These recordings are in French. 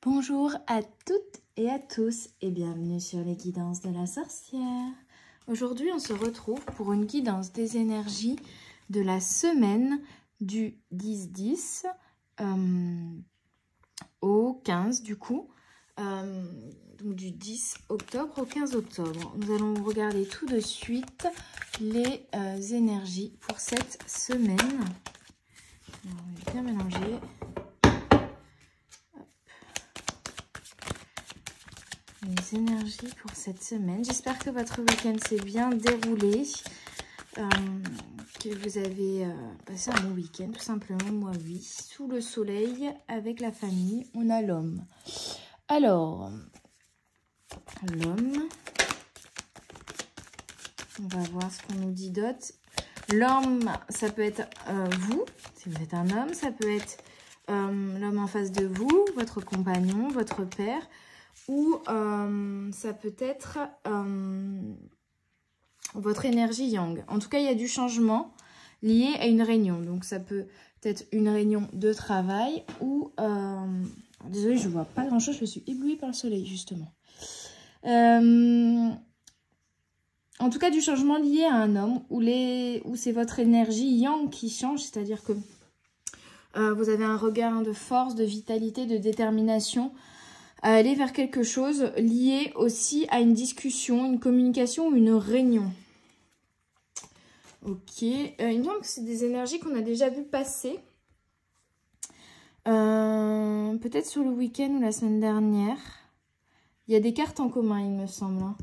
Bonjour à toutes et à tous et bienvenue sur les guidances de la sorcière. Aujourd'hui, on se retrouve pour une guidance des énergies de la semaine du 10-10 au 15 du coup. Donc du 10 octobre au 15 octobre. Nous allons regarder tout de suite les énergies pour cette semaine. Alors, on va bien mélanger. Les énergies pour cette semaine. J'espère que votre week-end s'est bien déroulé, que vous avez passé un bon week-end, tout simplement. Moi, oui. Sous le soleil, avec la famille, on a l'homme. Alors, l'homme, on va voir ce qu'on nous dit d'autre. L'homme, ça peut être vous, si vous êtes un homme, ça peut être l'homme en face de vous, votre compagnon, votre père, ou ça peut être votre énergie yang. En tout cas, il y a du changement lié à une réunion. Donc, ça peut être une réunion de travail ou... désolée, je ne vois pas grand-chose. Je suis éblouie par le soleil, justement. En tout cas, du changement lié à un homme où c'est votre énergie yang qui change. C'est-à-dire que vous avez un regain de force, de vitalité, de détermination à aller vers quelque chose lié aussi à une discussion, une communication ou une réunion. Ok, il me semble que c'est des énergies qu'on a déjà vu passer. Peut-être sur le week-end ou la semaine dernière. Il y a des cartes en commun, il me semble. Hein.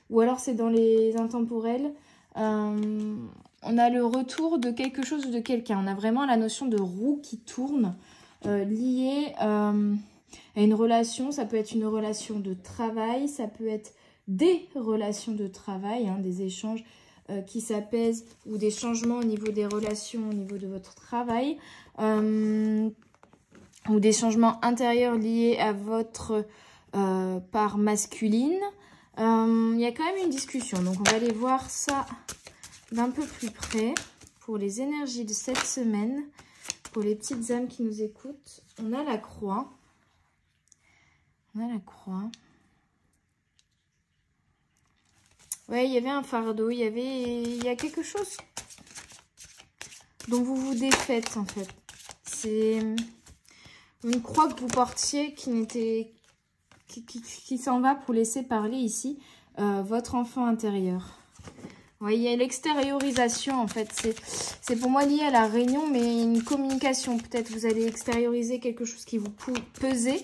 Ou alors c'est dans les intemporels. On a le retour de quelque chose ou de quelqu'un. On a vraiment la notion de roue qui tourne, liée... à une relation. Ça peut être une relation de travail, ça peut être des relations de travail, hein, des échanges qui s'apaisent ou des changements au niveau des relations, au niveau de votre travail, ou des changements intérieurs liés à votre part masculine. Il y a quand même une discussion, donc on va aller voir ça d'un peu plus près pour les énergies de cette semaine, pour les petites âmes qui nous écoutent. On a la croix. On a la croix. Ouais, il y avait un fardeau. Il y a quelque chose dont vous vous défaites, en fait. C'est une croix que vous portiez qui s'en va pour laisser parler ici votre enfant intérieur. Ouais, il y a l'extériorisation, en fait. C'est pour moi lié à la réunion, mais une communication. Peut-être vous allez extérioriser quelque chose qui vous pesait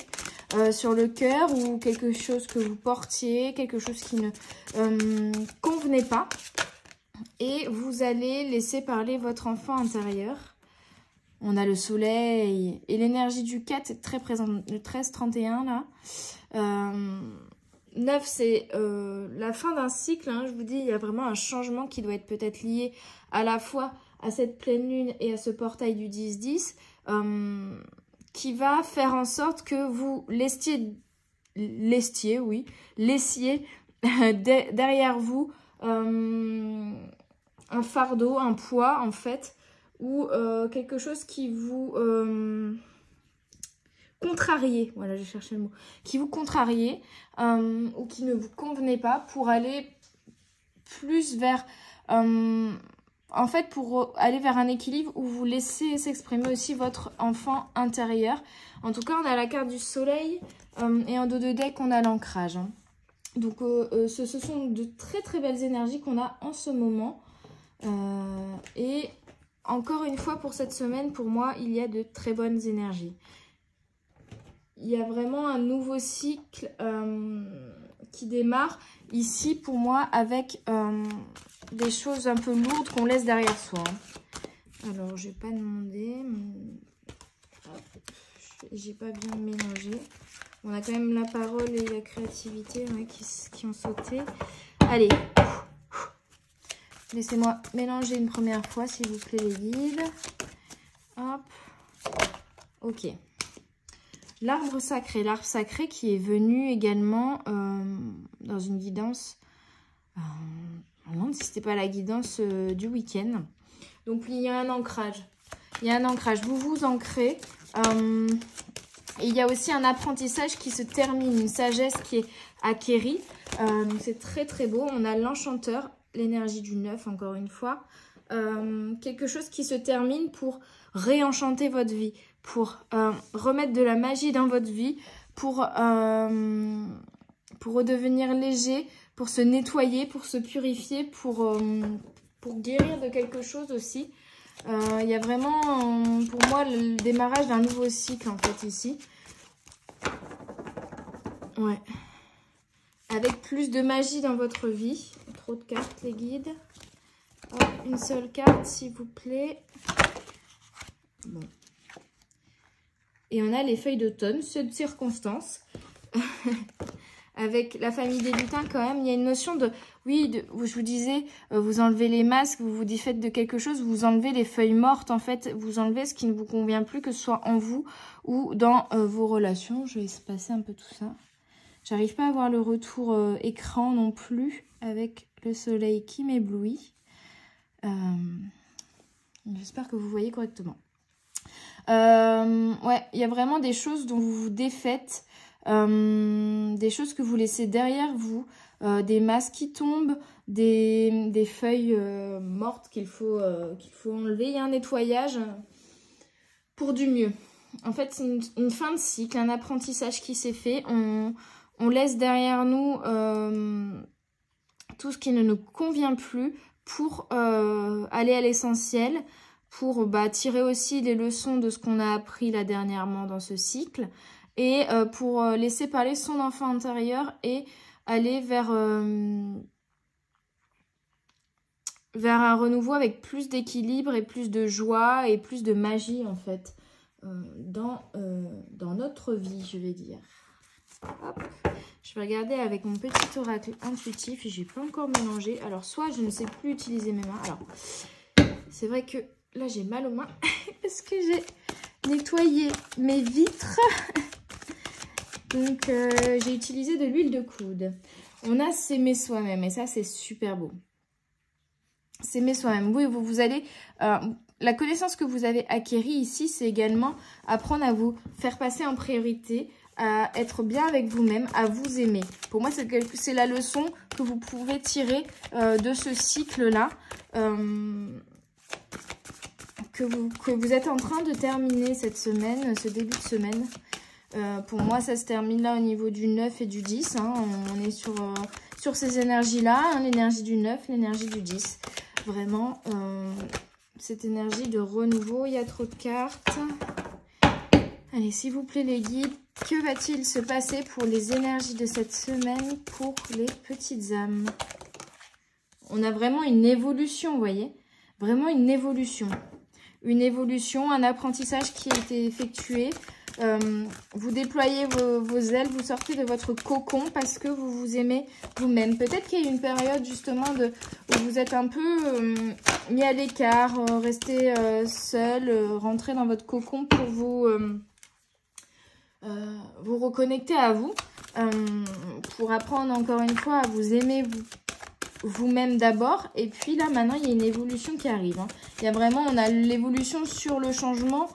sur le cœur ou quelque chose que vous portiez, quelque chose qui ne convenait pas. Et vous allez laisser parler votre enfant intérieur. On a le soleil et l'énergie du 4 est très présente. Le 13-31 là. 9, c'est la fin d'un cycle. Hein, je vous dis, il y a vraiment un changement qui doit être peut-être lié à la fois à cette pleine lune et à ce portail du 10-10 qui va faire en sorte que vous laissiez derrière vous un fardeau, un poids en fait, ou quelque chose qui vous... contrarié, voilà, j'ai cherché le mot, qui vous contrariez ou qui ne vous convenait pas pour aller plus vers, en fait, pour aller vers un équilibre où vous laissez s'exprimer aussi votre enfant intérieur. En tout cas, on a la carte du soleil et en dos de deck, on a l'ancrage. Hein. Donc, ce sont de très très belles énergies qu'on a en ce moment. Et encore une fois, pour cette semaine, pour moi, il y a de très bonnes énergies. Il y a vraiment un nouveau cycle qui démarre ici pour moi avec des choses un peu lourdes qu'on laisse derrière soi. Alors, je vais pas demander. J'ai pas bien mélangé. On a quand même la parole et la créativité ouais, qui ont sauté. Allez. Laissez-moi mélanger une première fois, s'il vous plaît, les guides. Hop. Ok. L'arbre sacré qui est venu également dans une guidance, je me demande si c'était pas la guidance du week-end. Donc il y a un ancrage, vous vous ancrez Et il y a aussi un apprentissage qui se termine, une sagesse qui est acquérie. Donc c'est très très beau. On a l'enchanteur, l'énergie du 9 encore une fois. Quelque chose qui se termine pour réenchanter votre vie, pour remettre de la magie dans votre vie, pour redevenir léger, pour se nettoyer, pour se purifier, pour guérir de quelque chose aussi. Il y a vraiment, pour moi, le démarrage d'un nouveau cycle, en fait, ici. Ouais. Avec plus de magie dans votre vie. Trop de cartes, les guides. Hop, une seule carte, s'il vous plaît. Bon. Et on a les feuilles d'automne, ceux de circonstance. Avec la famille des lutins, quand même, il y a une notion de... Oui, je vous disais, vous enlevez les masques, vous vous défaites de quelque chose, vous enlevez les feuilles mortes, en fait. Vous enlevez ce qui ne vous convient plus, que ce soit en vous ou dans vos relations. Je vais espacer un peu tout ça. J'arrive pas à voir le retour écran non plus, avec le soleil qui m'éblouit. J'espère que vous voyez correctement. Ouais, il y a vraiment des choses dont vous vous défaites. Des choses que vous laissez derrière vous, des masques qui tombent, des feuilles mortes qu'il faut enlever. Il y a un nettoyage pour du mieux. En fait, c'est une fin de cycle, un apprentissage qui s'est fait. On laisse derrière nous tout ce qui ne nous convient plus pour aller à l'essentiel, pour tirer aussi les leçons de ce qu'on a appris là dernièrement dans ce cycle. Et pour laisser parler son enfant intérieur et aller vers un renouveau avec plus d'équilibre et plus de joie et plus de magie en fait dans notre vie, je vais dire. Hop. Je vais regarder avec mon petit oracle intuitif et j'ai pas encore mélangé. Alors soit je ne sais plus utiliser mes mains. Alors c'est vrai que là j'ai mal aux mains parce que j'ai nettoyé mes vitres. Donc, j'ai utilisé de l'huile de coude. On a s'aimer soi-même et ça, c'est super beau. S'aimer soi-même. Oui, vous allez... la connaissance que vous avez acquérie ici, c'est également apprendre à vous faire passer en priorité, à être bien avec vous-même, à vous aimer. Pour moi, c'est la leçon que vous pouvez tirer de ce cycle-là, que vous êtes en train de terminer cette semaine, ce début de semaine. Pour moi, ça se termine là au niveau du 9 et du 10. Hein. On est sur ces énergies-là, hein, l'énergie du 9, l'énergie du 10. Vraiment, cette énergie de renouveau. Il y a trop de cartes. Allez, s'il vous plaît, les guides, que va-t-il se passer pour les énergies de cette semaine pour les petites âmes? On a vraiment une évolution, vous voyez? Vraiment une évolution. Une évolution, un apprentissage qui a été effectué. Vous déployez vos ailes, vous sortez de votre cocon parce que vous vous aimez vous-même. Peut-être qu'il y a une période justement où vous êtes un peu mis à l'écart, resté seul, rentré dans votre cocon pour vous reconnecter à vous, pour apprendre encore une fois à vous aimer vous-même d'abord. Et puis là maintenant il y a une évolution qui arrive. Hein. Il y a vraiment, on a l'évolution sur le changement.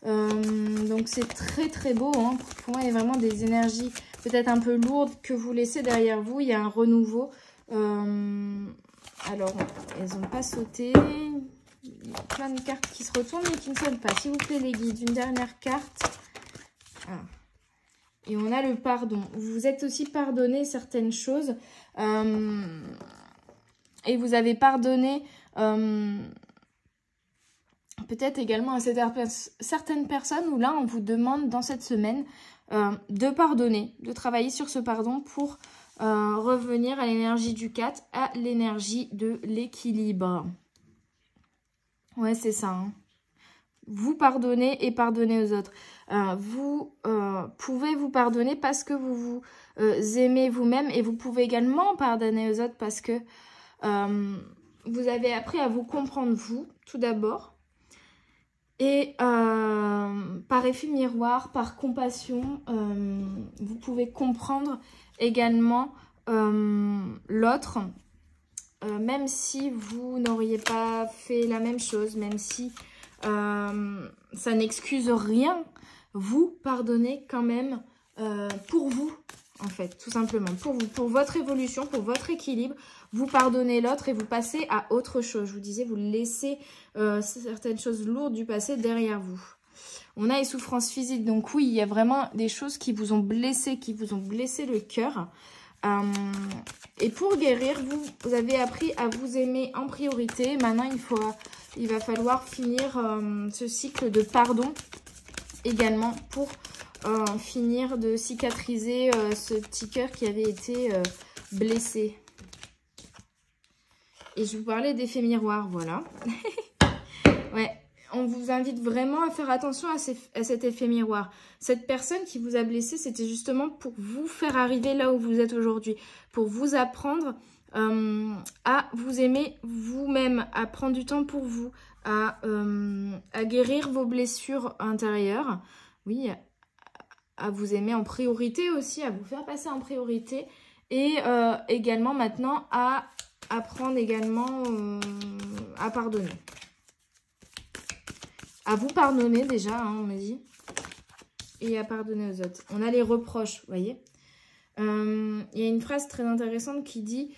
Donc c'est très très beau, hein. Pour moi il y a vraiment des énergies peut-être un peu lourdes que vous laissez derrière vous. Il y a un renouveau, alors elles n'ont pas sauté, il y a plein de cartes qui se retournent mais qui ne sonnent pas. S'il vous plaît les guides, une dernière carte. Et on a le pardon. Vous êtes aussi pardonné certaines choses, et vous avez pardonné peut-être également à certaines personnes où là, on vous demande dans cette semaine de pardonner, de travailler sur ce pardon pour revenir à l'énergie du 4, à l'énergie de l'équilibre. Ouais, c'est ça. Hein. Vous pardonnez et pardonnez aux autres. Vous pouvez vous pardonner parce que vous vous aimez vous-même et vous pouvez également pardonner aux autres parce que vous avez appris à vous comprendre vous, tout d'abord. Et par effet miroir, par compassion, vous pouvez comprendre également l'autre, même si vous n'auriez pas fait la même chose, même si ça n'excuse rien. vous pardonnez quand même pour vous, en fait, tout simplement. Pour vous, pour votre évolution, pour votre équilibre, vous pardonnez l'autre et vous passez à autre chose. Je vous disais, vous laissez certaines choses lourdes du passé derrière vous. On a les souffrances physiques, donc oui, il y a vraiment des choses qui vous ont blessé, le cœur. Et pour guérir, vous avez appris à vous aimer en priorité. Maintenant, il va falloir finir ce cycle de pardon également pour finir de cicatriser ce petit cœur qui avait été blessé. Et je vous parlais d'effet miroir, voilà. Ouais, on vous invite vraiment à faire attention à cet effet miroir. Cette personne qui vous a blessé, c'était justement pour vous faire arriver là où vous êtes aujourd'hui. Pour vous apprendre à vous aimer vous-même, à prendre du temps pour vous, à guérir vos blessures intérieures. Oui, à vous aimer en priorité aussi, à vous faire passer en priorité. Et également maintenant à apprendre également à pardonner. À vous pardonner déjà, hein, on m'a dit. Et à pardonner aux autres. On a les reproches, vous voyez. Il y a une phrase très intéressante qui dit,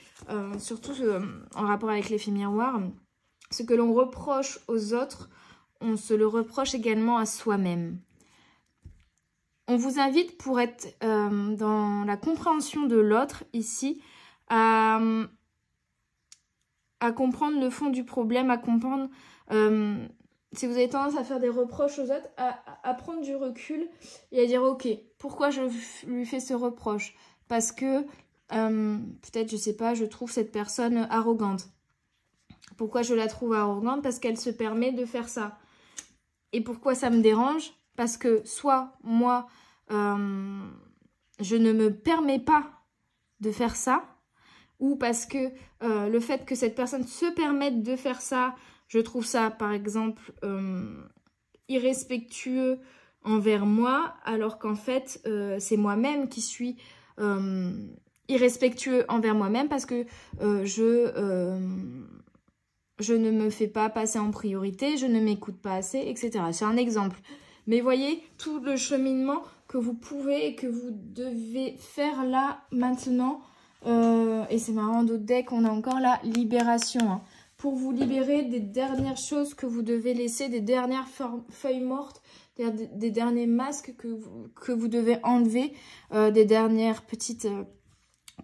surtout en rapport avec l'effet miroir, ce que l'on reproche aux autres, on se le reproche également à soi-même. On vous invite pour être dans la compréhension de l'autre ici, à comprendre le fond du problème, à comprendre... si vous avez tendance à faire des reproches aux autres, à prendre du recul et à dire ok, pourquoi je lui fais ce reproche? Parce que peut-être, je sais pas, je trouve cette personne arrogante. Pourquoi je la trouve arrogante? Parce qu'elle se permet de faire ça. Et pourquoi ça me dérange? Parce que soit moi, je ne me permets pas de faire ça, ou parce que le fait que cette personne se permette de faire ça, je trouve ça, par exemple, irrespectueux envers moi, alors qu'en fait, c'est moi-même qui suis irrespectueux envers moi-même parce que je ne me fais pas passer en priorité, je ne m'écoute pas assez, etc. C'est un exemple. Mais voyez, tout le cheminement que vous pouvez et que vous devez faire là, maintenant, et c'est marrant, d'autres decks, on a encore la libération, hein. Pour vous libérer des dernières choses que vous devez laisser, des dernières feuilles mortes, des derniers masques que vous devez enlever, des dernières petites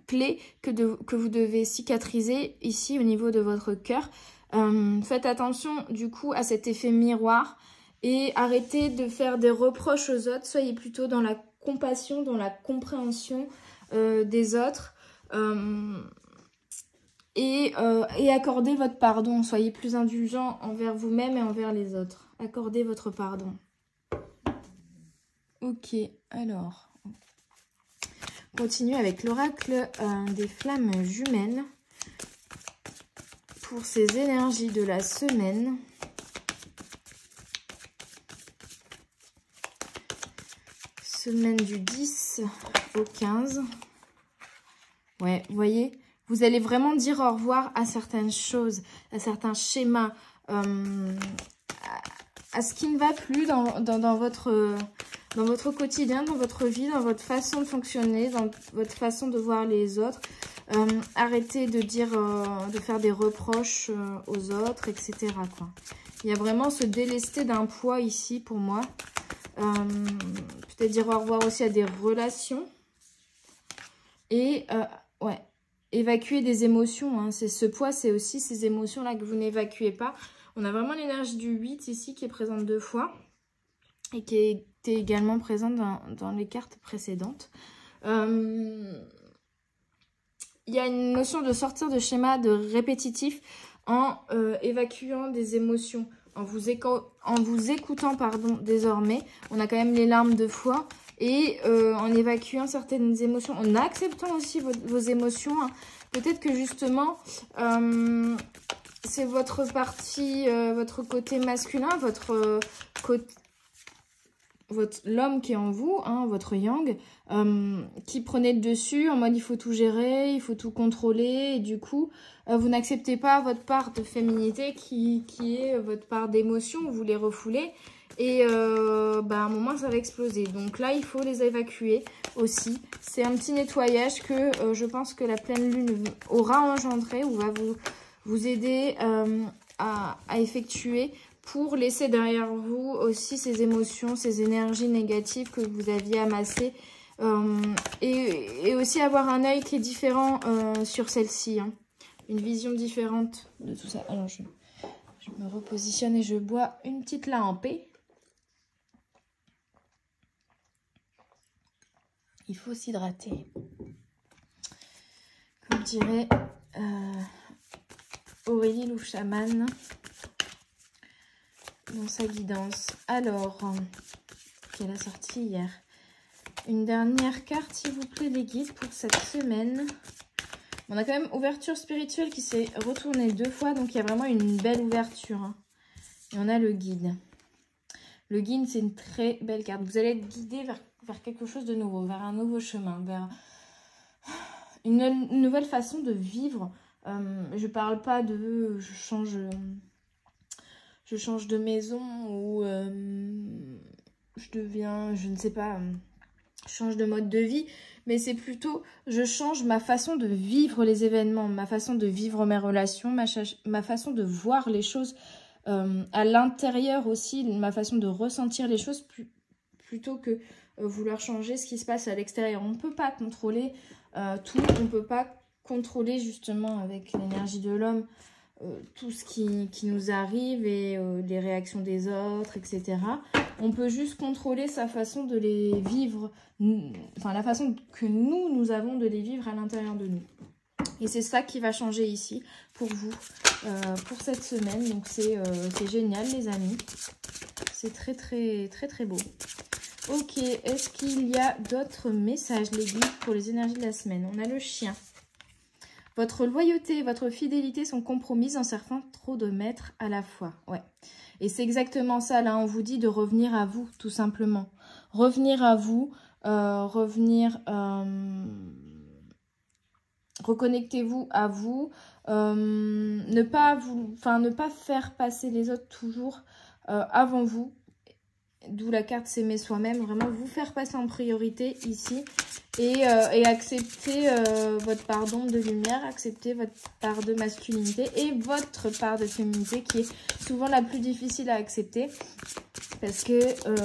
plaies que vous devez cicatriser ici au niveau de votre cœur. Faites attention du coup à cet effet miroir et arrêtez de faire des reproches aux autres. Soyez plutôt dans la compassion, dans la compréhension des autres. Et accordez votre pardon. Soyez plus indulgent envers vous-même et envers les autres. Accordez votre pardon. Ok, alors. On continue avec l'oracle des flammes jumelles. Pour ces énergies de la semaine. Semaine du 10 au 15. Ouais, vous voyez, vous allez vraiment dire au revoir à certaines choses, à certains schémas, à ce qui ne va plus dans votre quotidien, dans votre vie, dans votre façon de fonctionner, dans votre façon de voir les autres. Arrêtez de faire des reproches aux autres, etc., quoi. Il y a vraiment ce délester d'un poids ici pour moi. Peut-être dire au revoir aussi à des relations. Et ouais, évacuer des émotions, hein. C'est ce poids, c'est aussi ces émotions-là que vous n'évacuez pas. On a vraiment l'énergie du 8 ici qui est présente 2 fois. Et qui était également présente dans les cartes précédentes. Il y a une notion de sortir de schéma de répétitif en évacuant des émotions. En vous écoutant, pardon, désormais. On a quand même les larmes 2 fois. Et en évacuant certaines émotions, en acceptant aussi vos émotions, hein. Peut-être que justement, c'est votre partie, votre côté masculin, l'homme qui est en vous, hein, votre yang, qui prenait le dessus en mode il faut tout gérer, il faut tout contrôler. Et du coup, vous n'acceptez pas votre part de féminité qui est votre part d'émotion, vous les refoulez. Et à un moment, ça va exploser. Donc là, il faut les évacuer aussi. C'est un petit nettoyage que je pense que la pleine lune aura engendré ou va vous aider à effectuer pour laisser derrière vous aussi ces émotions, ces énergies négatives que vous aviez amassées. Et aussi avoir un œil qui est différent sur celle-ci. Hein. Une vision différente de tout ça. Alors, je me repositionne et je bois une petite lampée. Il faut s'hydrater. Comme dirait Aurélie Louchaman dans sa guidance. Alors, qu'elle a sorti hier. Une dernière carte, s'il vous plaît, les guides pour cette semaine. On a quand même ouverture spirituelle qui s'est retournée 2 fois, donc il y a vraiment une belle ouverture. Hein. Et on a le guide. Le guide, c'est une très belle carte. Vous allez être guidé vers quelque chose de nouveau, vers un nouveau chemin, vers une nouvelle façon de vivre. Je parle pas de je change de maison ou je deviens, je ne sais pas, je change de mode de vie, mais c'est plutôt je change ma façon de vivre les événements, ma façon de vivre mes relations, ma façon de voir les choses à l'intérieur aussi, ma façon de ressentir les choses plutôt que vouloir changer ce qui se passe à l'extérieur. On ne peut pas contrôler tout, on ne peut pas contrôler justement avec l'énergie de l'homme tout ce qui nous arrive et les réactions des autres, etc. On peut juste contrôler sa façon de les vivre, enfin la façon que nous avons de les vivre à l'intérieur de nous. Et c'est ça qui va changer ici pour vous, pour cette semaine. Donc c'est génial les amis. C'est très très très très beau. Ok, est-ce qu'il y a d'autres messages, les guides, pour les énergies de la semaine? On a le chien. Votre loyauté et votre fidélité sont compromises en servant trop de maîtres à la fois. Ouais. Et c'est exactement ça, là, on vous dit de revenir à vous, tout simplement. Revenir à vous, reconnectez-vous à vous, ne pas faire passer les autres toujours avant vous. D'où la carte s'aimer soi-même, vraiment vous faire passer en priorité ici et accepter votre part d'ombre de lumière, accepter votre part de masculinité et votre part de féminité qui est souvent la plus difficile à accepter parce que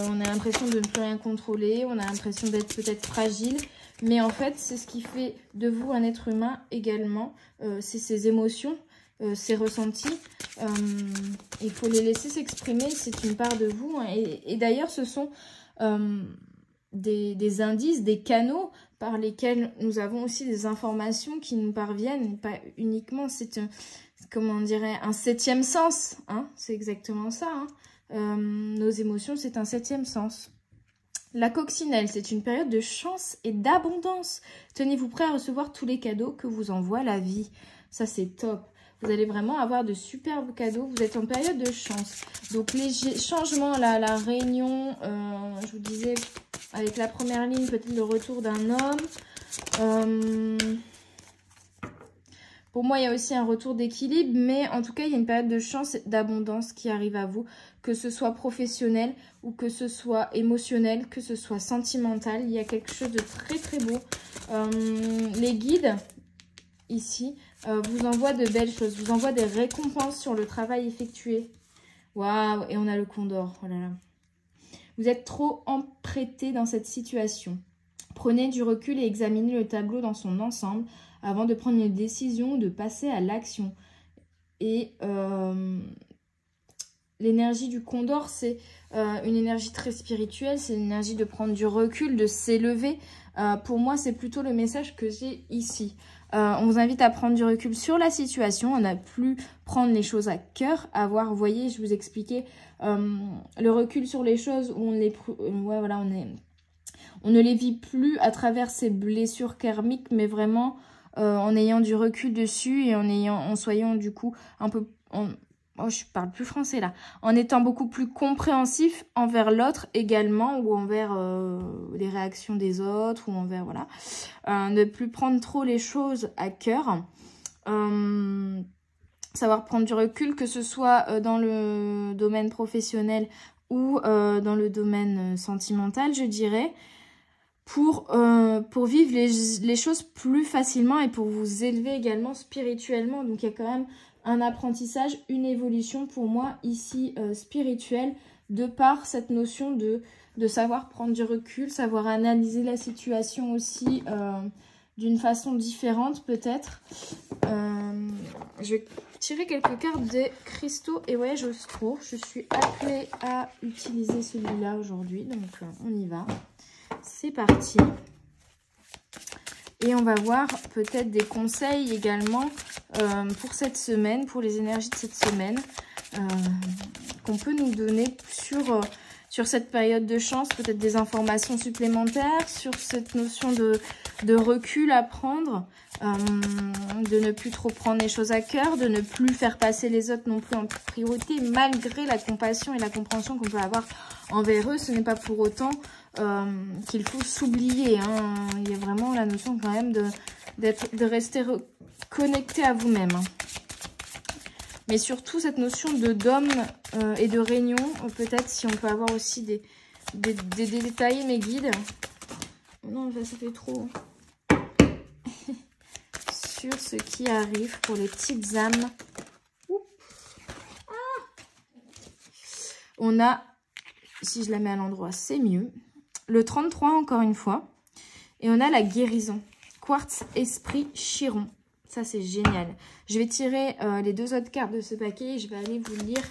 on a l'impression de ne plus rien contrôler, on a l'impression d'être peut-être fragile, mais en fait c'est ce qui fait de vous un être humain également, c'est ses émotions. Ces ressentis, il faut les laisser s'exprimer, c'est une part de vous. Hein, et d'ailleurs, ce sont des indices, des canaux par lesquels nous avons aussi des informations qui nous parviennent, pas uniquement, c'est comment on dirait, un 7e sens. Hein, c'est exactement ça. Hein. Nos émotions, c'est un 7e sens. La coccinelle, c'est une période de chance et d'abondance. Tenez-vous prêt à recevoir tous les cadeaux que vous envoie la vie. Ça, c'est top. Vous allez vraiment avoir de superbes cadeaux. Vous êtes en période de chance. Donc, les changements, là, la réunion, je vous disais, avec la première ligne, peut-être le retour d'un homme. Pour moi, il y a aussi un retour d'équilibre. Mais en tout cas, il y a une période de chance et d'abondance qui arrive à vous. Que ce soit professionnel ou que ce soit émotionnel, que ce soit sentimental. Il y a quelque chose de très, très beau. Les guides, ici, vous envoie de belles choses, vous envoie des récompenses sur le travail effectué. Waouh, et on a le condor, oh là là. Vous êtes trop emprêté dans cette situation. Prenez du recul et examinez le tableau dans son ensemble avant de prendre une décision ou de passer à l'action. Et l'énergie du condor, c'est une énergie très spirituelle, c'est l'énergie de prendre du recul, de s'élever. Pour moi, c'est plutôt le message que j'ai ici. On vous invite à prendre du recul sur la situation, on n'a plus prendre les choses à cœur, à voir, vous voyez, je vous expliquais le recul sur les choses où on ne les vit plus à travers ces blessures karmiques, mais vraiment en ayant du recul dessus et en soyant du coup un peu... Oh, je parle plus français là. En étant beaucoup plus compréhensif envers l'autre également ou envers les réactions des autres ou envers, voilà. Ne plus prendre trop les choses à cœur. Savoir prendre du recul, que ce soit dans le domaine professionnel ou dans le domaine sentimental, je dirais, pour vivre les choses plus facilement et pour vous élever également spirituellement. Donc il y a quand même un apprentissage, une évolution pour moi ici spirituelle, de par cette notion de savoir prendre du recul, savoir analyser la situation aussi d'une façon différente peut-être. Je vais tirer quelques cartes des cristaux et voyage astro. Je suis appelée à utiliser celui-là aujourd'hui, donc on y va. C'est parti. Et on va voir peut-être des conseils également pour cette semaine, pour les énergies de cette semaine, qu'on peut nous donner sur cette période de chance, peut-être des informations supplémentaires sur cette notion de recul à prendre, de ne plus trop prendre les choses à cœur, de ne plus faire passer les autres non plus en priorité, malgré la compassion et la compréhension qu'on peut avoir envers eux. Ce n'est pas pour autant qu'il faut s'oublier, hein. Il y a vraiment la notion quand même de rester connecté à vous-même, hein. Mais surtout cette notion d'homme et de réunion, peut-être si on peut avoir aussi des détails, mes guides. Non, ça fait trop. Sur ce qui arrive pour les petites âmes. On a, si je la mets à l'endroit, c'est mieux. Le 33 encore une fois. Et on a la guérison. Quartz, esprit, chiron. Ça, c'est génial. Je vais tirer les deux autres cartes de ce paquet et je vais aller vous lire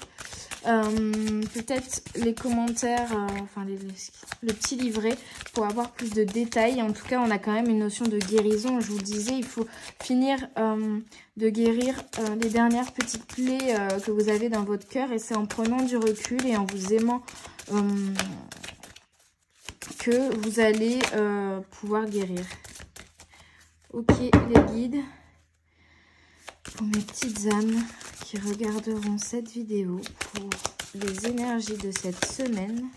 peut-être les commentaires, enfin le petit livret pour avoir plus de détails. En tout cas, on a quand même une notion de guérison. Je vous le disais, il faut finir de guérir les dernières petites plaies que vous avez dans votre cœur. Et c'est en prenant du recul et en vous aimant que vous allez pouvoir guérir. Ok, les guides. Pour mes petites âmes qui regarderont cette vidéo pour les énergies de cette semaine.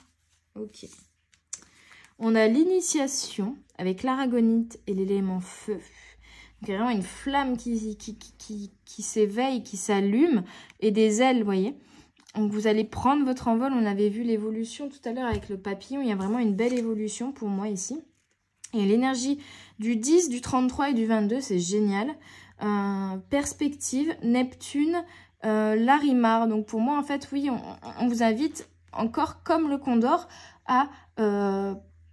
Ok. On a l'initiation avec l'aragonite et l'élément feu. Donc, il y a vraiment une flamme qui s'éveille, qui s'allume et des ailes, vous voyez. Donc, vous allez prendre votre envol. On avait vu l'évolution tout à l'heure avec le papillon. Il y a vraiment une belle évolution pour moi ici. Et l'énergie du 10, du 33 et du 22, c'est génial. Perspective, Neptune, Larimar. Donc pour moi, en fait, oui, on vous invite encore, comme le Condor, à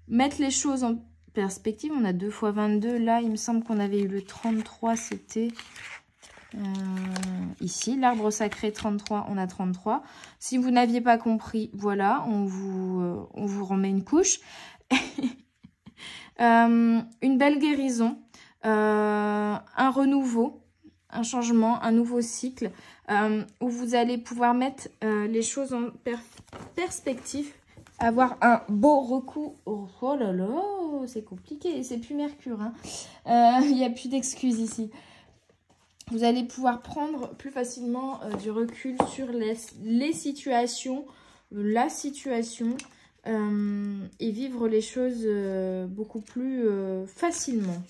mettre les choses en perspective. On a 2 x 22. Là, il me semble qu'on avait eu le 33, c'était ici. L'arbre sacré 33, on a 33. Si vous n'aviez pas compris, voilà, on vous remet une couche. Une belle guérison. Un renouveau, un changement, un nouveau cycle où vous allez pouvoir mettre les choses en perspective, avoir un beau recours. Oh là là, c'est compliqué, c'est plus Mercure, hein. Il n'y a plus d'excuses ici. Vous allez pouvoir prendre plus facilement du recul sur les situations, la situation et vivre les choses beaucoup plus facilement.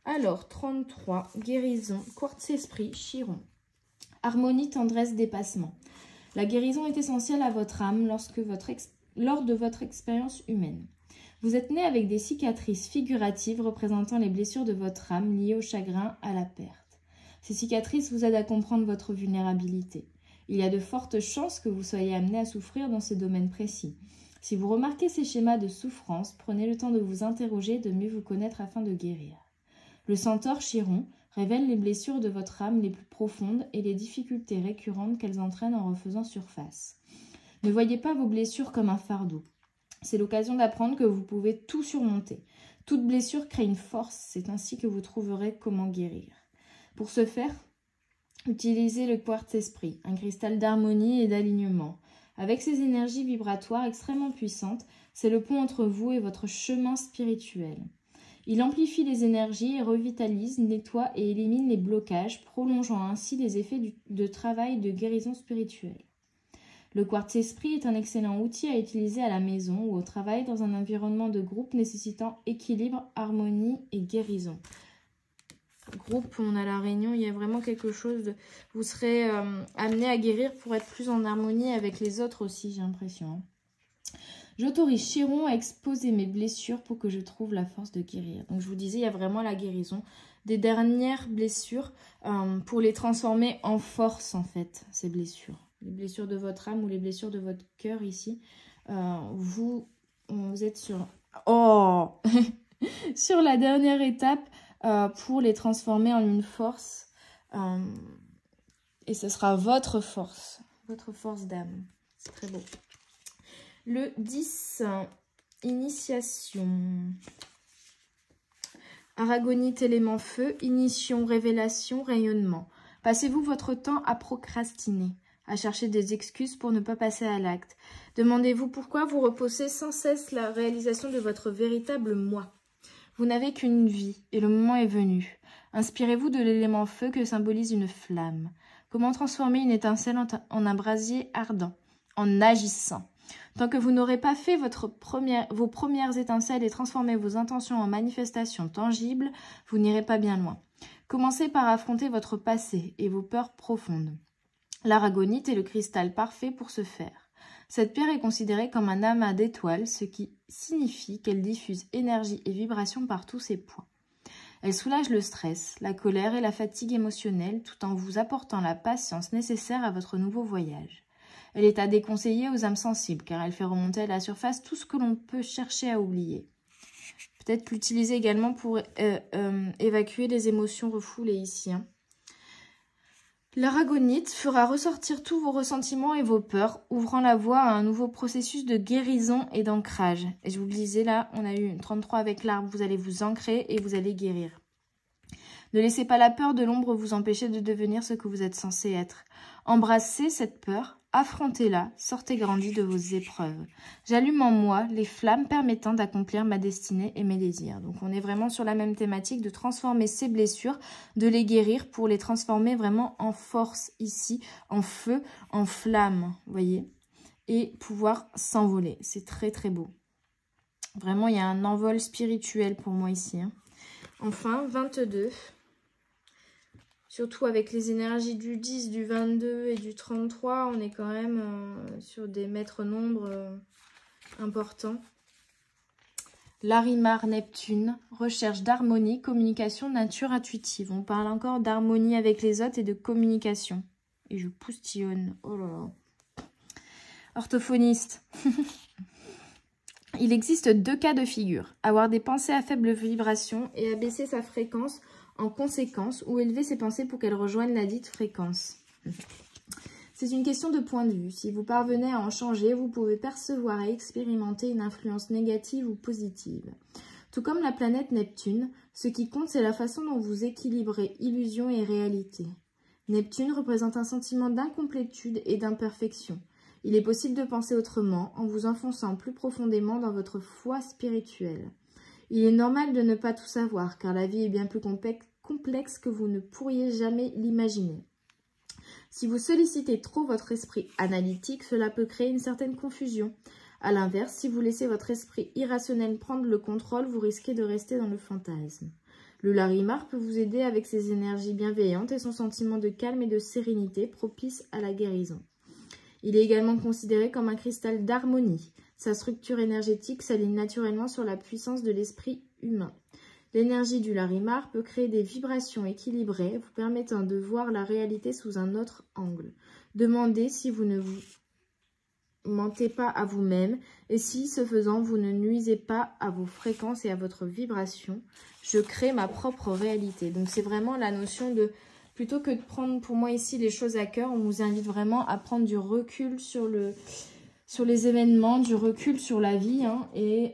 Alors, 33, guérison, quartz esprit, chiron. Harmonie, tendresse, dépassement. La guérison est essentielle à votre âme lors de votre expérience humaine. Vous êtes né avec des cicatrices figuratives représentant les blessures de votre âme liées au chagrin, à la perte. Ces cicatrices vous aident à comprendre votre vulnérabilité. Il y a de fortes chances que vous soyez amené à souffrir dans ces domaines précis. Si vous remarquez ces schémas de souffrance, prenez le temps de vous interroger et de mieux vous connaître afin de guérir. Le centaure Chiron révèle les blessures de votre âme les plus profondes et les difficultés récurrentes qu'elles entraînent en refaisant surface. Ne voyez pas vos blessures comme un fardeau. C'est l'occasion d'apprendre que vous pouvez tout surmonter. Toute blessure crée une force, c'est ainsi que vous trouverez comment guérir. Pour ce faire, utilisez le quartz esprit, un cristal d'harmonie et d'alignement. Avec ses énergies vibratoires extrêmement puissantes, c'est le pont entre vous et votre chemin spirituel. Il amplifie les énergies et revitalise, nettoie et élimine les blocages, prolongeant ainsi les effets de travail de guérison spirituelle. Le quartz esprit est un excellent outil à utiliser à la maison ou au travail dans un environnement de groupe nécessitant équilibre, harmonie et guérison. groupe, on a la réunion, il y a vraiment quelque chose de... Vous serez amené à guérir pour être plus en harmonie avec les autres aussi, j'ai l'impression. J'autorise Chiron à exposer mes blessures pour que je trouve la force de guérir. Donc je vous disais, il y a vraiment la guérison des dernières blessures pour les transformer en force en fait, ces blessures. Les blessures de votre âme ou les blessures de votre cœur ici. Vous êtes sur... Oh sur la dernière étape pour les transformer en une force. Et ce sera votre force d'âme. C'est très beau. Le 10, initiation. Aragonite, élément feu, initiation, révélation, rayonnement. Passez-vous votre temps à procrastiner, à chercher des excuses pour ne pas passer à l'acte. Demandez-vous pourquoi vous repoussez sans cesse la réalisation de votre véritable moi. Vous n'avez qu'une vie et le moment est venu. Inspirez-vous de l'élément feu que symbolise une flamme. Comment transformer une étincelle en un brasier ardent? En agissant. Tant que vous n'aurez pas fait vos premières étincelles et transformé vos intentions en manifestations tangibles, vous n'irez pas bien loin. Commencez par affronter votre passé et vos peurs profondes. L'aragonite est le cristal parfait pour ce faire. Cette pierre est considérée comme un amas d'étoiles, ce qui signifie qu'elle diffuse énergie et vibration par tous ses points. Elle soulage le stress, la colère et la fatigue émotionnelle tout en vous apportant la patience nécessaire à votre nouveau voyage. Elle est à déconseiller aux âmes sensibles car elle fait remonter à la surface tout ce que l'on peut chercher à oublier. Peut-être l'utiliser également pour évacuer les émotions refoulées ici. L'aragonite fera ressortir tous vos ressentiments et vos peurs, ouvrant la voie à un nouveau processus de guérison et d'ancrage. Et je vous le disais là, on a eu une 33 avec l'arbre, vous allez vous ancrer et vous allez guérir. Ne laissez pas la peur de l'ombre vous empêcher de devenir ce que vous êtes censé être. Embrassez cette peur, affrontez-la, sortez grandi de vos épreuves. J'allume en moi les flammes permettant d'accomplir ma destinée et mes désirs. Donc on est vraiment sur la même thématique de transformer ces blessures, de les guérir pour les transformer vraiment en force ici, en feu, en flamme, vous voyez, et pouvoir s'envoler. C'est très très beau. Vraiment, il y a un envol spirituel pour moi ici. Enfin, 22. Surtout avec les énergies du 10, du 22 et du 33, on est quand même sur des maîtres nombres importants. Larimar Neptune, recherche d'harmonie, communication, nature intuitive. On parle encore d'harmonie avec les autres et de communication. Et je poustillonne. Oh là là. Orthophoniste. Il existe 2 cas de figure. Avoir des pensées à faible vibration et abaisser sa fréquence en conséquence ou élever ses pensées pour qu'elles rejoignent la dite fréquence. C'est une question de point de vue. Si vous parvenez à en changer, vous pouvez percevoir et expérimenter une influence négative ou positive. Tout comme la planète Neptune, ce qui compte, c'est la façon dont vous équilibrez illusion et réalité. Neptune représente un sentiment d'incomplétude et d'imperfection. Il est possible de penser autrement en vous enfonçant plus profondément dans votre foi spirituelle. Il est normal de ne pas tout savoir, car la vie est bien plus complexe que vous ne pourriez jamais l'imaginer. Si vous sollicitez trop votre esprit analytique, cela peut créer une certaine confusion. A l'inverse, si vous laissez votre esprit irrationnel prendre le contrôle, vous risquez de rester dans le fantasme. Le Larimar peut vous aider avec ses énergies bienveillantes et son sentiment de calme et de sérénité propice à la guérison. Il est également considéré comme un cristal d'harmonie. Sa structure énergétique s'aligne naturellement sur la puissance de l'esprit humain. L'énergie du Larimar peut créer des vibrations équilibrées, vous permettant de voir la réalité sous un autre angle. Demandez si vous ne vous mentez pas à vous-même et si, ce faisant, vous ne nuisez pas à vos fréquences et à votre vibration. Je crée ma propre réalité. Donc c'est vraiment la notion de... Plutôt que de prendre pour moi ici les choses à cœur, on vous invite vraiment à prendre du recul sur les événements, du recul sur la vie. Et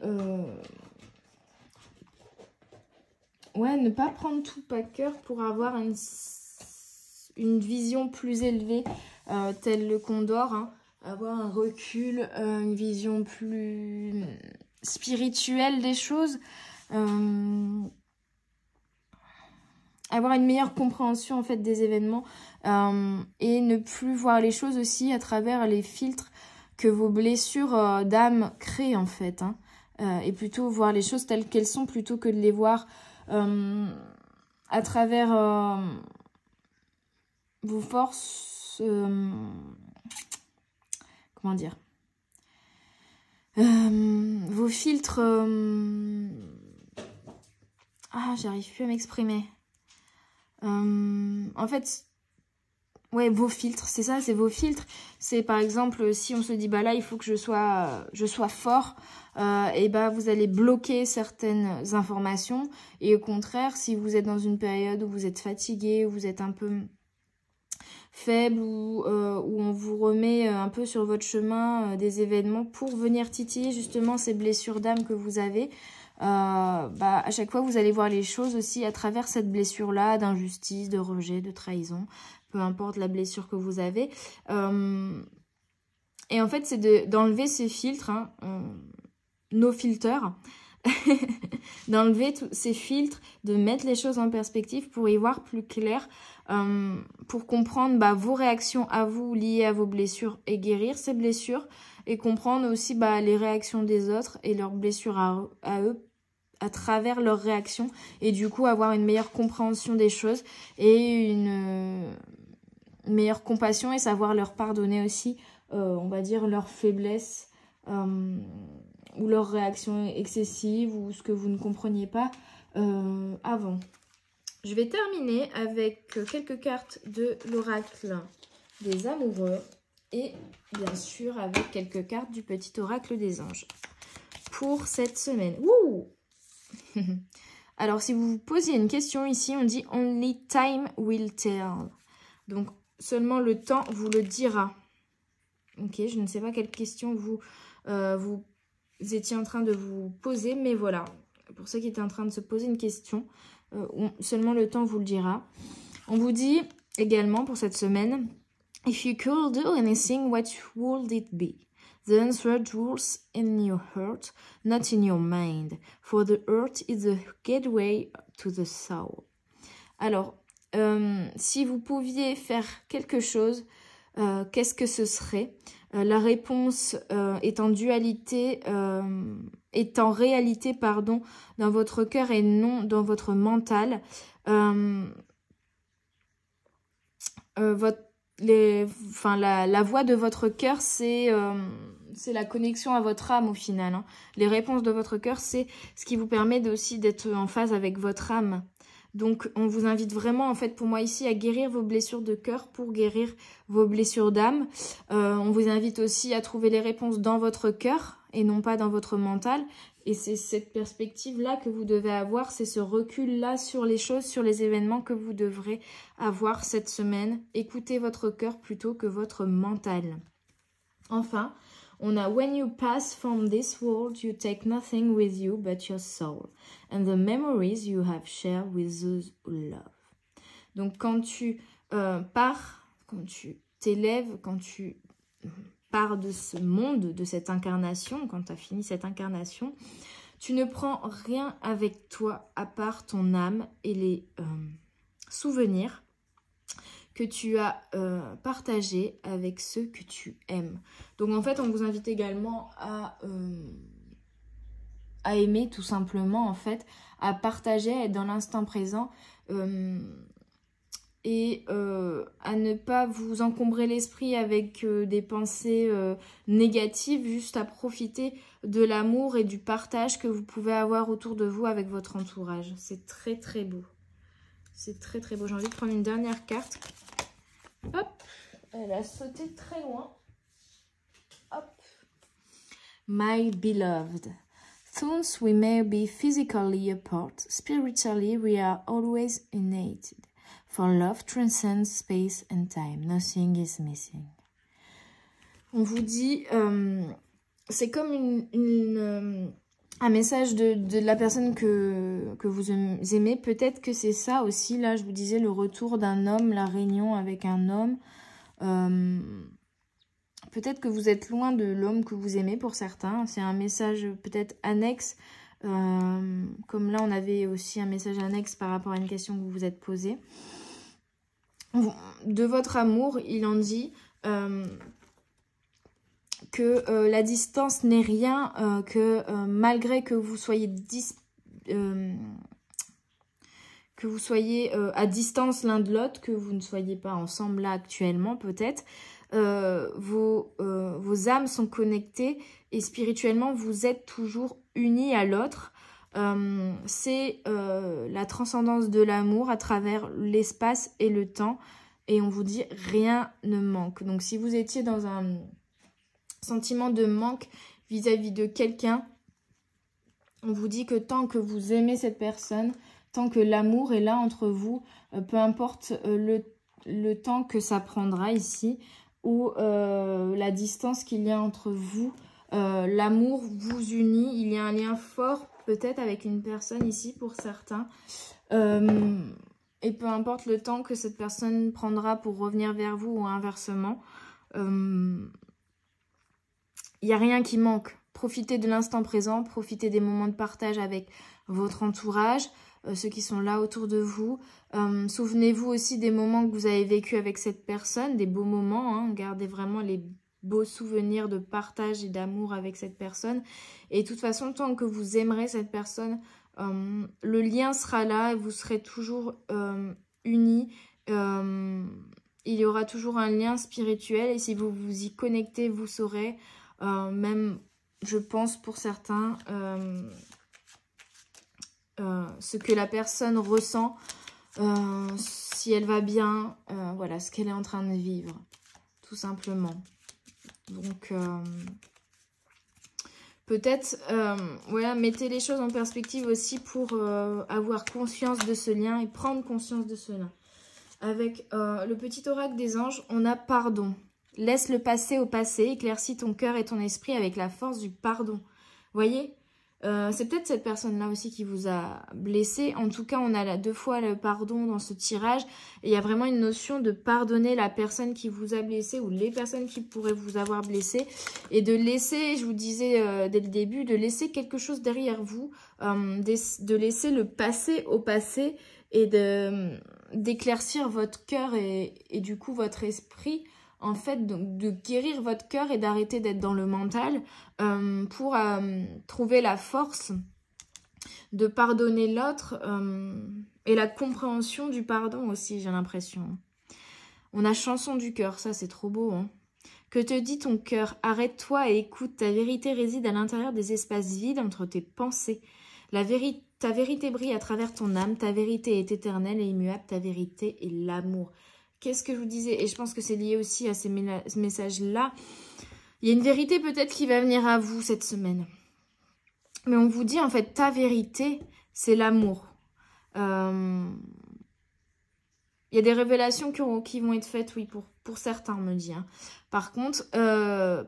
ouais, ne pas prendre tout à cœur pour avoir une vision plus élevée, telle le Condor. Avoir un recul, une vision plus spirituelle des choses. Avoir une meilleure compréhension en fait des événements et ne plus voir les choses aussi à travers les filtres que vos blessures d'âme créent en fait. Et plutôt voir les choses telles qu'elles sont plutôt que de les voir à travers vos forces, comment dire, vos filtres, j'arrive plus à m'exprimer. En fait, ouais, vos filtres, c'est ça, c'est vos filtres. C'est par exemple, si on se dit, bah là, il faut que je sois fort, et bah vous allez bloquer certaines informations. Et au contraire, si vous êtes dans une période où vous êtes fatigué, où vous êtes un peu faible, où on vous remet un peu sur votre chemin des événements pour venir titiller justement ces blessures d'âme que vous avez, à chaque fois, vous allez voir les choses aussi à travers cette blessure-là, d'injustice, de rejet, de trahison, peu importe la blessure que vous avez. Et en fait, c'est d'enlever ces filtres, nos filters, d'enlever tous ces filtres, de mettre les choses en perspective pour y voir plus clair, pour comprendre vos réactions à vous liées à vos blessures et guérir ces blessures, et comprendre aussi les réactions des autres et leurs blessures à eux à travers leurs réactions, et du coup avoir une meilleure compréhension des choses et une meilleure compassion, et savoir leur pardonner aussi, on va dire, leurs faiblesses ou leurs réactions excessives ou ce que vous ne compreniez pas avant. Je vais terminer avec quelques cartes de l'oracle des amoureux et bien sûr avec quelques cartes du petit oracle des anges pour cette semaine. Wouh! Alors, si vous vous posiez une question ici, on dit « Only time will tell ». Donc, seulement le temps vous le dira. Ok, je ne sais pas quelle question vous étiez en train de vous poser, mais voilà. Pour ceux qui étaient en train de se poser une question, seulement le temps vous le dira. On vous dit également pour cette semaine « If you could do anything, what would it be? The answer dwells in your heart, not in your mind, for the heart is the gateway to the soul. » Alors, si vous pouviez faire quelque chose, qu'est-ce que ce serait? La réponse est en dualité, est en réalité, pardon, dans votre cœur et non dans votre mental. La voix de votre cœur, c'est la connexion à votre âme au final. Hein. Les réponses de votre cœur, c'est ce qui vous permet aussi d'être en phase avec votre âme. Donc, on vous invite vraiment, en fait, pour moi ici, à guérir vos blessures de cœur pour guérir vos blessures d'âme. On vous invite aussi à trouver les réponses dans votre cœur et non pas dans votre mental. Et c'est cette perspective-là que vous devez avoir, c'est ce recul-là sur les choses, sur les événements que vous devrez avoir cette semaine. Écoutez votre cœur plutôt que votre mental. Enfin, on a « When you pass from this world, you take nothing with you but your soul and the memories you have shared with those who love. » Donc, quand tu pars, quand tu t'élèves, quand tu pars de ce monde, de cette incarnation, quand tu as fini cette incarnation, tu ne prends rien avec toi à part ton âme et les souvenirs que tu as partagé avec ceux que tu aimes. Donc en fait, on vous invite également à aimer tout simplement, en fait, à partager, à être dans l'instant présent et à ne pas vous encombrer l'esprit avec des pensées négatives, juste à profiter de l'amour et du partage que vous pouvez avoir autour de vous avec votre entourage. C'est très très beau. C'est très très beau. J'ai envie de prendre une dernière carte. Hop, elle a sauté très loin. Hop. My beloved, though we may be physically apart, spiritually we are always united. For love transcends space and time. Nothing is missing. On vous dit, c'est comme un message de la personne que vous aimez. Peut-être que c'est ça aussi, là, je vous disais, le retour d'un homme, la réunion avec un homme. Peut-être que vous êtes loin de l'homme que vous aimez pour certains. C'est un message peut-être annexe. Comme là, on avait aussi un message annexe par rapport à une question que vous vous êtes posée. De votre amour, il en dit... que la distance n'est rien, que malgré que vous soyez que vous soyez à distance l'un de l'autre, que vous ne soyez pas ensemble là actuellement peut-être. Vos âmes sont connectées et spirituellement, vous êtes toujours unis à l'autre. C'est la transcendance de l'amour à travers l'espace et le temps. Et on vous dit, rien ne manque. Donc, si vous étiez dans un sentiment de manque vis-à-vis de quelqu'un, on vous dit que tant que vous aimez cette personne, tant que l'amour est là entre vous, peu importe le temps que ça prendra ici, ou la distance qu'il y a entre vous, l'amour vous unit. Il y a un lien fort peut-être avec une personne ici pour certains. Et peu importe le temps que cette personne prendra pour revenir vers vous ou inversement, il n'y a rien qui manque. Profitez de l'instant présent, profitez des moments de partage avec votre entourage, ceux qui sont là autour de vous. Souvenez-vous aussi des moments que vous avez vécu avec cette personne, des beaux moments, hein. Gardez vraiment les beaux souvenirs de partage et d'amour avec cette personne. Et de toute façon, tant que vous aimerez cette personne, le lien sera là et vous serez toujours unis. Il y aura toujours un lien spirituel et si vous vous y connectez, vous saurez, même je pense pour certains, ce que la personne ressent, si elle va bien, voilà, ce qu'elle est en train de vivre, tout simplement. Donc, peut-être, voilà, mettez les choses en perspective aussi pour avoir conscience de ce lien et prendre conscience de ce lien. Avec le petit oracle des anges, on a pardon. Laisse le passé au passé, éclaircis ton cœur et ton esprit avec la force du pardon. Voyez, c'est peut-être cette personne-là aussi qui vous a blessé. En tout cas, on a 2 fois le pardon dans ce tirage. Et il y a vraiment une notion de pardonner la personne qui vous a blessé ou les personnes qui pourraient vous avoir blessé. Et de laisser, je vous disais dès le début, de laisser quelque chose derrière vous, de laisser le passé au passé et d'éclaircir votre cœur et du coup votre esprit. En fait, donc, de guérir votre cœur et d'arrêter d'être dans le mental pour trouver la force de pardonner l'autre et la compréhension du pardon aussi, j'ai l'impression. On a chanson du cœur, ça c'est trop beau. Hein. Que te dit ton cœur? Arrête-toi et écoute, ta vérité réside à l'intérieur des espaces vides entre tes pensées. Ta vérité brille à travers ton âme, ta vérité est éternelle et immuable, ta vérité est l'amour. Qu'est-ce que je vous disais? Et je pense que c'est lié aussi à ces messages-là. Il y a une vérité peut-être qui va venir à vous cette semaine. Mais on vous dit en fait, ta vérité, c'est l'amour. Il y a des révélations qui vont être faites, oui, pour certains, on me dit. Hein. Par contre,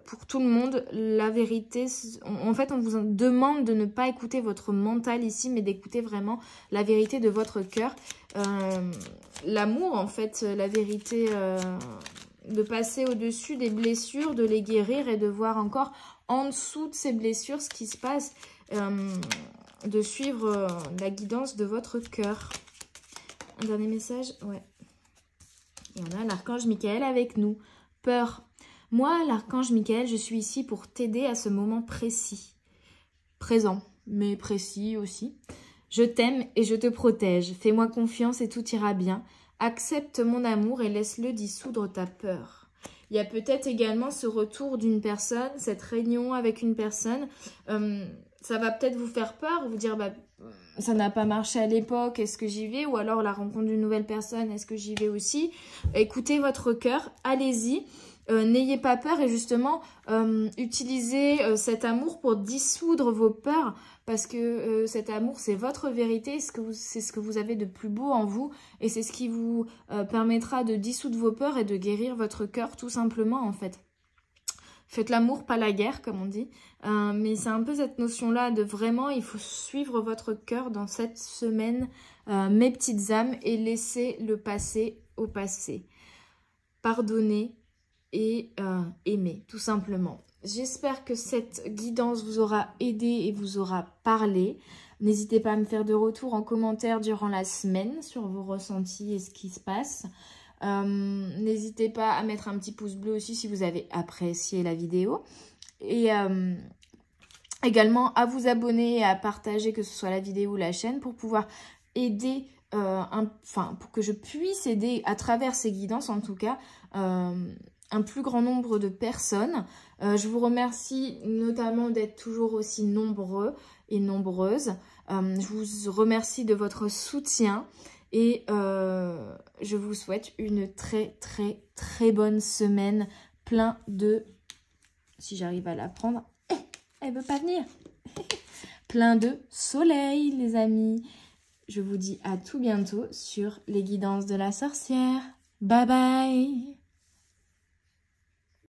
pour tout le monde, la vérité, en fait, on vous demande de ne pas écouter votre mental ici, mais d'écouter vraiment la vérité de votre cœur. L'amour, en fait, la vérité, de passer au-dessus des blessures, de les guérir et de voir encore en dessous de ces blessures ce qui se passe, de suivre la guidance de votre cœur. Un dernier message, ouais. Et on a l'archange Michael avec nous. Peur. Moi, l'archange Michael, je suis ici pour t'aider à ce moment précis. Présent, mais précis aussi. Je t'aime et je te protège. Fais-moi confiance et tout ira bien. Accepte mon amour et laisse-le dissoudre ta peur. Il y a peut-être également ce retour d'une personne, cette réunion avec une personne. Ça va peut-être vous faire peur, vous dire... bah, ça n'a pas marché à l'époque, est-ce que j'y vais? Ou alors la rencontre d'une nouvelle personne, est-ce que j'y vais aussi? Écoutez votre cœur, allez-y, n'ayez pas peur et justement utilisez cet amour pour dissoudre vos peurs parce que cet amour c'est votre vérité, c'est ce que vous avez de plus beau en vous et c'est ce qui vous permettra de dissoudre vos peurs et de guérir votre cœur tout simplement en fait. Faites l'amour, pas la guerre, comme on dit. Mais c'est un peu cette notion-là de vraiment, il faut suivre votre cœur dans cette semaine, mes petites âmes, et laisser le passé au passé. Pardonner et aimer, tout simplement. J'espère que cette guidance vous aura aidé et vous aura parlé. N'hésitez pas à me faire de retour en commentaire durant la semaine sur vos ressentis et ce qui se passe. N'hésitez pas à mettre un petit pouce bleu aussi si vous avez apprécié la vidéo et également à vous abonner et à partager que ce soit la vidéo ou la chaîne pour pouvoir aider pour que je puisse aider à travers ces guidances en tout cas un plus grand nombre de personnes. Je vous remercie notamment d'être toujours aussi nombreux et nombreuses. Je vous remercie de votre soutien et je vous souhaite une très bonne semaine, plein de... Si j'arrive à la prendre, elle veut pas venir. Plein de soleil, les amis. Je vous dis à tout bientôt sur les guidances de la sorcière. Bye bye.